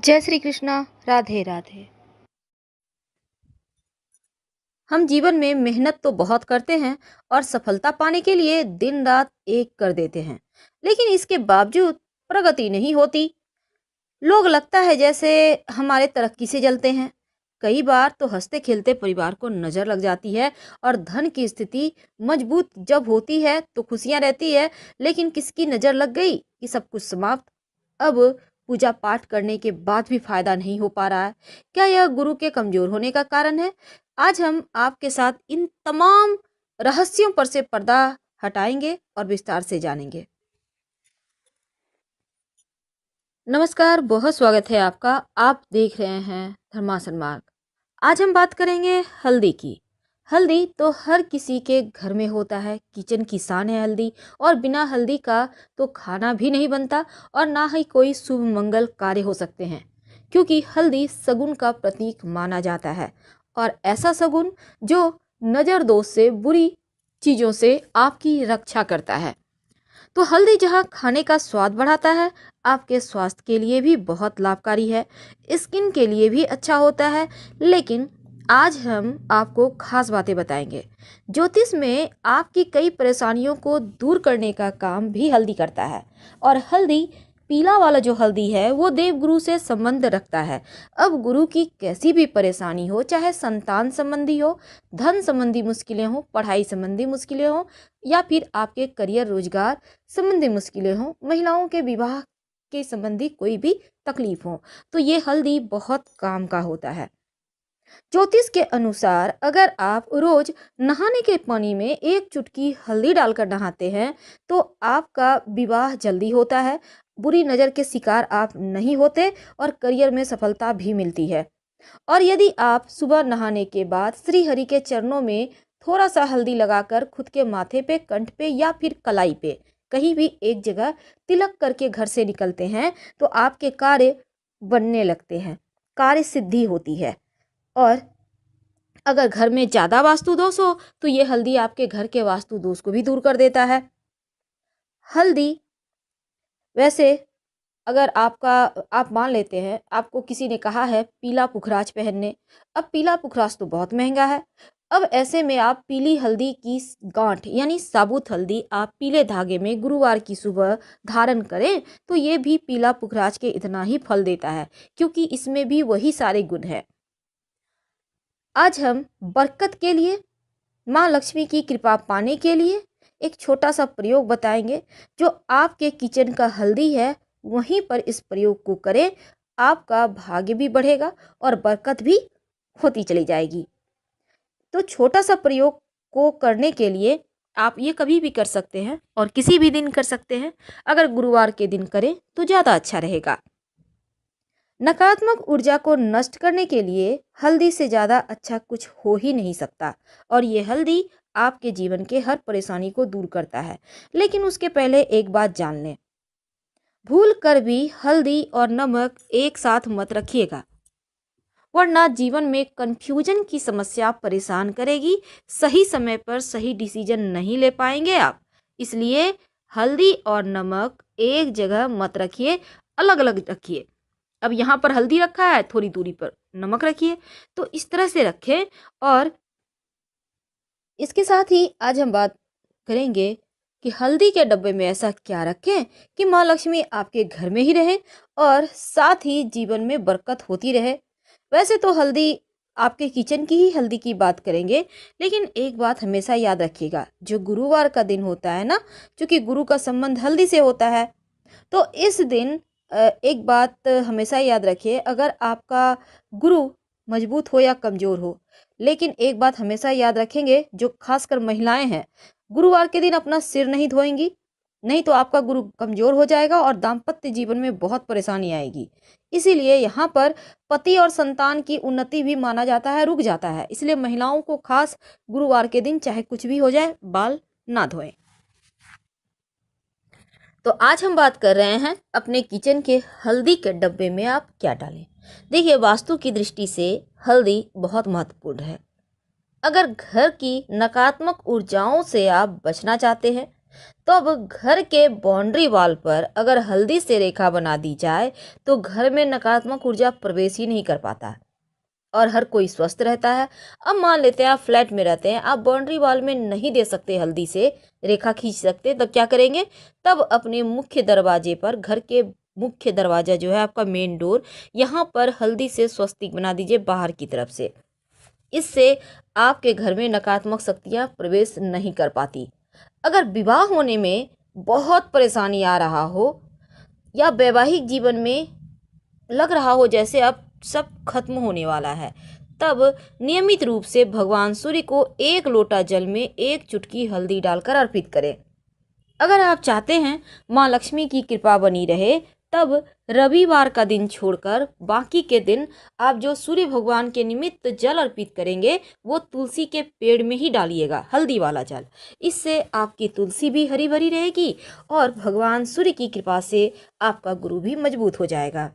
जय श्री कृष्णा। राधे राधे। हम जीवन में मेहनत तो बहुत करते हैं और सफलता पाने के लिए दिन रात एक कर देते हैं, लेकिन इसके बावजूद प्रगति नहीं होती। लोग लगता है जैसे हमारे तरक्की से जलते हैं। कई बार तो हंसते खेलते परिवार को नजर लग जाती है और धन की स्थिति मजबूत जब होती है तो खुशियां रहती है, लेकिन किसकी नजर लग गई कि सब कुछ समाप्त। अब पूजा पाठ करने के बाद भी फायदा नहीं हो पा रहा है। क्या यह गुरु के कमजोर होने का कारण है? आज हम आपके साथ इन तमाम रहस्यों पर से पर्दा हटाएंगे और विस्तार से जानेंगे। नमस्कार, बहुत स्वागत है आपका। आप देख रहे हैं धर्मासन मार्ग। आज हम बात करेंगे हल्दी की। हल्दी तो हर किसी के घर में होता है, किचन की शान है हल्दी। और बिना हल्दी का तो खाना भी नहीं बनता और ना ही कोई शुभ मंगल कार्य हो सकते हैं, क्योंकि हल्दी शगुन का प्रतीक माना जाता है। और ऐसा शगुन जो नजर दोष से, बुरी चीजों से आपकी रक्षा करता है। तो हल्दी जहाँ खाने का स्वाद बढ़ाता है, आपके स्वास्थ्य के लिए भी बहुत लाभकारी है, स्किन के लिए भी अच्छा होता है। लेकिन आज हम आपको खास बातें बताएंगे। ज्योतिष में आपकी कई परेशानियों को दूर करने का काम भी हल्दी करता है। और हल्दी, पीला वाला जो हल्दी है, वो देवगुरु से संबंध रखता है। अब गुरु की कैसी भी परेशानी हो, चाहे संतान संबंधी हो, धन संबंधी मुश्किलें हो, पढ़ाई संबंधी मुश्किलें हो, या फिर आपके करियर रोजगार संबंधी मुश्किलें हों, महिलाओं के विवाह के संबंधी कोई भी तकलीफ हो, तो ये हल्दी बहुत काम का होता है। ज्योतिष के अनुसार अगर आप रोज नहाने के पानी में एक चुटकी हल्दी डालकर नहाते हैं तो आपका विवाह जल्दी होता है, बुरी नजर के शिकार आप नहीं होते और करियर में सफलता भी मिलती है। और यदि आप सुबह नहाने के बाद श्री हरि के चरणों में थोड़ा सा हल्दी लगाकर खुद के माथे पे, कंठ पे या फिर कलाई पे कहीं भी एक जगह तिलक करके घर से निकलते हैं तो आपके कार्य बनने लगते हैं, कार्य सिद्धि होती है। और अगर घर में ज्यादा वास्तु दोष हो तो ये हल्दी आपके घर के वास्तु दोष को भी दूर कर देता है। हल्दी, वैसे अगर आप मान लेते हैं आपको किसी ने कहा है पीला पुखराज पहनने। अब पीला पुखराज तो बहुत महंगा है। अब ऐसे में आप पीली हल्दी की गांठ यानी साबुत हल्दी आप पीले धागे में गुरुवार की सुबह धारण करें तो ये भी पीला पुखराज के इतना ही फल देता है, क्योंकि इसमें भी वही सारे गुण है। आज हम बरकत के लिए, माँ लक्ष्मी की कृपा पाने के लिए एक छोटा सा प्रयोग बताएंगे। जो आपके किचन का हल्दी है वहीं पर इस प्रयोग को करें, आपका भाग्य भी बढ़ेगा और बरकत भी होती चली जाएगी। तो छोटा सा प्रयोग को करने के लिए आप ये कभी भी कर सकते हैं और किसी भी दिन कर सकते हैं। अगर गुरुवार के दिन करें तो ज़्यादा अच्छा रहेगा। नकारात्मक ऊर्जा को नष्ट करने के लिए हल्दी से ज़्यादा अच्छा कुछ हो ही नहीं सकता। और ये हल्दी आपके जीवन के हर परेशानी को दूर करता है। लेकिन उसके पहले एक बात जान लें, भूल कर भी हल्दी और नमक एक साथ मत रखिएगा, वरना जीवन में कंफ्यूजन की समस्या परेशान करेगी। सही समय पर सही डिसीजन नहीं ले पाएंगे आप। इसलिए हल्दी और नमक एक जगह मत रखिए, अलग अलग रखिए। अब यहाँ पर हल्दी रखा है, थोड़ी दूरी पर नमक रखिए, तो इस तरह से रखें। और इसके साथ ही आज हम बात करेंगे कि हल्दी के डब्बे में ऐसा क्या रखें कि माँ लक्ष्मी आपके घर में ही रहे और साथ ही जीवन में बरकत होती रहे। वैसे तो हल्दी, आपके किचन की ही हल्दी की बात करेंगे, लेकिन एक बात हमेशा याद रखिएगा, जो गुरुवार का दिन होता है ना, क्योंकि गुरु का संबंध हल्दी से होता है, तो इस दिन एक बात हमेशा याद रखिए, अगर आपका गुरु मजबूत हो या कमजोर हो, लेकिन एक बात हमेशा याद रखेंगे, जो खासकर महिलाएं हैं, गुरुवार के दिन अपना सिर नहीं धोएंगी, नहीं तो आपका गुरु कमजोर हो जाएगा और दाम्पत्य जीवन में बहुत परेशानी आएगी। इसीलिए यहाँ पर पति और संतान की उन्नति भी माना जाता है, रुक जाता है। इसलिए महिलाओं को खास गुरुवार के दिन चाहे कुछ भी हो जाए, बाल ना धोएं। तो आज हम बात कर रहे हैं अपने किचन के हल्दी के डब्बे में आप क्या डालें। देखिए, वास्तु की दृष्टि से हल्दी बहुत महत्वपूर्ण है। अगर घर की नकारात्मक ऊर्जाओं से आप बचना चाहते हैं तो अब घर के बाउंड्री वॉल पर अगर हल्दी से रेखा बना दी जाए तो घर में नकारात्मक ऊर्जा प्रवेश ही नहीं कर पाता और हर कोई स्वस्थ रहता है। अब मान लेते हैं आप फ्लैट में रहते हैं, आप बाउंड्री वॉल में नहीं दे सकते हल्दी से रेखा खींच सकते, तब क्या करेंगे? तब अपने मुख्य दरवाजे पर, घर के मुख्य दरवाजा जो है आपका मेन डोर, यहाँ पर हल्दी से स्वस्तिक बना दीजिए बाहर की तरफ से। इससे आपके घर में नकारात्मक शक्तियाँ प्रवेश नहीं कर पाती। अगर विवाह होने में बहुत परेशानी आ रहा हो या वैवाहिक जीवन में लग रहा हो जैसे अब सब खत्म होने वाला है, तब नियमित रूप से भगवान सूर्य को एक लोटा जल में एक चुटकी हल्दी डालकर अर्पित करें। अगर आप चाहते हैं माँ लक्ष्मी की कृपा बनी रहे, तब रविवार का दिन छोड़कर बाकी के दिन आप जो सूर्य भगवान के निमित्त जल अर्पित करेंगे वो तुलसी के पेड़ में ही डालिएगा, हल्दी वाला जल। इससे आपकी तुलसी भी हरी भरी रहेगी और भगवान सूर्य की कृपा से आपका गुरु भी मजबूत हो जाएगा।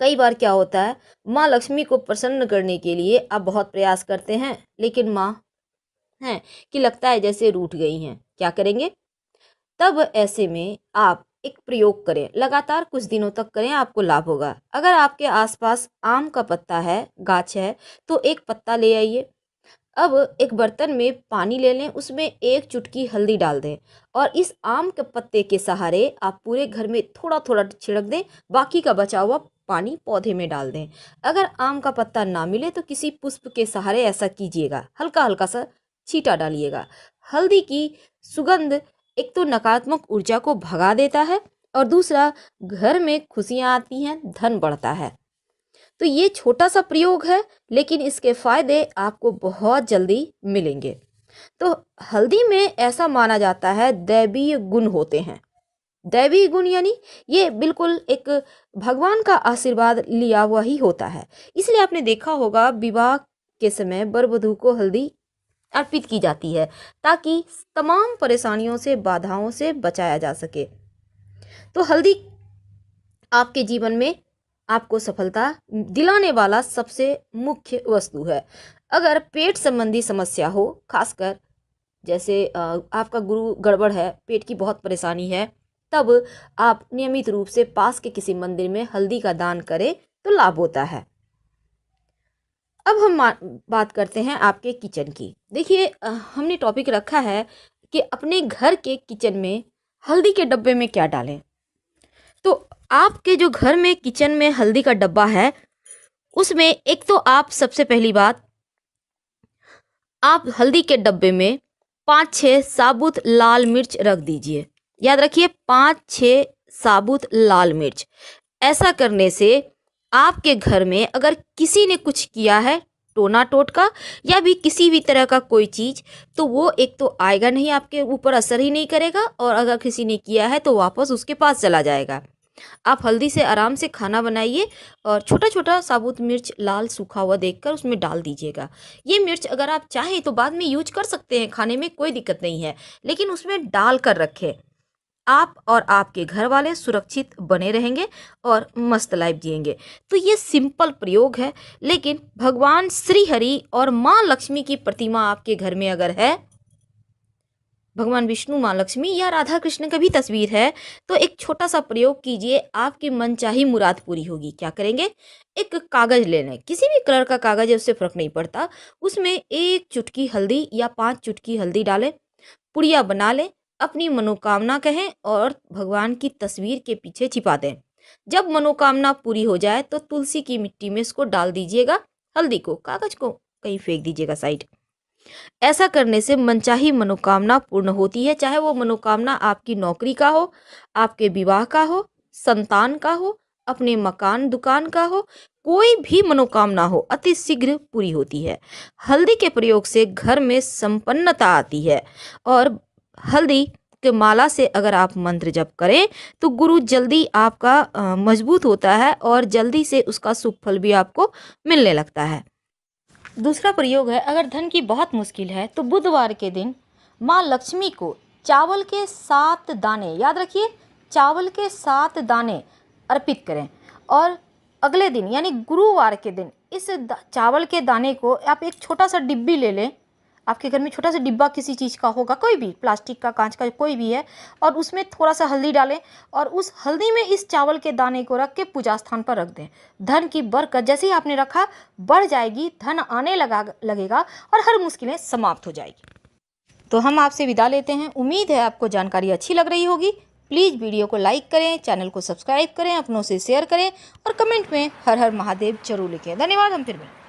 कई बार क्या होता है, माँ लक्ष्मी को प्रसन्न करने के लिए आप बहुत प्रयास करते हैं, लेकिन माँ हैं कि लगता है जैसे रूठ गई हैं। क्या करेंगे? तब ऐसे में आप एक प्रयोग करें, लगातार कुछ दिनों तक करें, आपको लाभ होगा। अगर आपके आसपास आम का पत्ता है, गाछ है, तो एक पत्ता ले आइए। अब एक बर्तन में पानी ले लें, उसमें एक चुटकी हल्दी डाल दें और इस आम के पत्ते के सहारे आप पूरे घर में थोड़ा थोड़ा छिड़क दें, बाकी का बचा हुआ पानी पौधे में डाल दें। अगर आम का पत्ता ना मिले तो किसी पुष्प के सहारे ऐसा कीजिएगा, हल्का हल्का सा छींटा डालिएगा। हल्दी की सुगंध एक तो नकारात्मक ऊर्जा को भगा देता है और दूसरा घर में खुशियाँ आती हैं, धन बढ़ता है। तो ये छोटा सा प्रयोग है, लेकिन इसके फायदे आपको बहुत जल्दी मिलेंगे। तो हल्दी में ऐसा माना जाता है दैवीय गुण होते हैं। दैवीय गुण यानी ये बिल्कुल एक भगवान का आशीर्वाद लिया हुआ ही होता है। इसलिए आपने देखा होगा विवाह के समय वर वधू को हल्दी अर्पित की जाती है ताकि तमाम परेशानियों से, बाधाओं से बचाया जा सके। तो हल्दी आपके जीवन में आपको सफलता दिलाने वाला सबसे मुख्य वस्तु है। अगर पेट संबंधी समस्या हो, खासकर जैसे आपका गुरु गड़बड़ है, पेट की बहुत परेशानी है, तब आप नियमित रूप से पास के किसी मंदिर में हल्दी का दान करें तो लाभ होता है। अब हम बात करते हैं आपके किचन की। देखिए हमने टॉपिक रखा है कि अपने घर के किचन में हल्दी के डब्बे में क्या डालें। तो आपके जो घर में किचन में हल्दी का डब्बा है, उसमें एक तो आप सबसे पहली बात, आप हल्दी के डब्बे में 5-6 साबुत लाल मिर्च रख दीजिए। याद रखिए 5-6 साबुत लाल मिर्च। ऐसा करने से आपके घर में अगर किसी ने कुछ किया है, टोना टोटका या भी किसी भी तरह का कोई चीज़, तो वो एक तो आएगा नहीं, आपके ऊपर असर ही नहीं करेगा, और अगर किसी ने किया है तो वापस उसके पास चला जाएगा। आप हल्दी से आराम से खाना बनाइए और छोटा छोटा साबुत मिर्च लाल सूखा हुआ देखकर उसमें डाल दीजिएगा। ये मिर्च अगर आप चाहें तो बाद में यूज कर सकते हैं, खाने में कोई दिक्कत नहीं है, लेकिन उसमें डाल कर रखें। आप और आपके घर वाले सुरक्षित बने रहेंगे और मस्त लाइफ जिएंगे। तो ये सिंपल प्रयोग है, लेकिन भगवान श्री हरि और माँ लक्ष्मी की प्रतिमा आपके घर में अगर है, भगवान विष्णु, माँ लक्ष्मी या राधा कृष्ण का भी तस्वीर है, तो एक छोटा सा प्रयोग कीजिए, आपकी मनचाही मुराद पूरी होगी। क्या करेंगे? एक कागज ले लें, किसी भी कलर का कागज है, उससे फर्क नहीं पड़ता। उसमें एक चुटकी हल्दी या 5 चुटकी हल्दी डालें, पुड़िया बना लें, अपनी मनोकामना कहें और भगवान की तस्वीर के पीछे छिपा दें। जब मनोकामना पूरी हो जाए तो तुलसी की मिट्टी में इसको डाल दीजिएगा, हल्दी को, कागज को कहीं फेंक दीजिएगा साइड। ऐसा करने से मनचाही मनोकामना पूर्ण होती है, चाहे वो मनोकामना आपकी नौकरी का हो, आपके विवाह का हो, संतान का हो, अपने मकान दुकान का हो, कोई भी मनोकामना हो, अति शीघ्र पूरी होती है। हल्दी के प्रयोग से घर में संपन्नता आती है और हल्दी के माला से अगर आप मंत्र जप करें तो गुरु जल्दी आपका मजबूत होता है और जल्दी से उसका शुभ फल भी आपको मिलने लगता है। दूसरा प्रयोग है, अगर धन की बहुत मुश्किल है तो बुधवार के दिन माँ लक्ष्मी को चावल के 7 दाने, याद रखिए चावल के 7 दाने अर्पित करें और अगले दिन यानी गुरुवार के दिन इस चावल के दाने को आप एक छोटा सा डिब्बी ले लें, आपके घर में छोटा सा डिब्बा किसी चीज़ का होगा, कोई भी प्लास्टिक का, कांच का, कोई भी है, और उसमें थोड़ा सा हल्दी डालें और उस हल्दी में इस चावल के दाने को रख के पूजा स्थान पर रख दें। धन की बरकत जैसे ही आपने रखा बढ़ जाएगी, धन आने लगेगा और हर मुश्किलें समाप्त हो जाएगी। तो हम आपसे विदा लेते हैं। उम्मीद है आपको जानकारी अच्छी लग रही होगी। प्लीज़ वीडियो को लाइक करें, चैनल को सब्सक्राइब करें, अपनों से शेयर करें और कमेंट में हर हर महादेव जरूर लिखें। धन्यवाद। हम फिर मिलेंगे।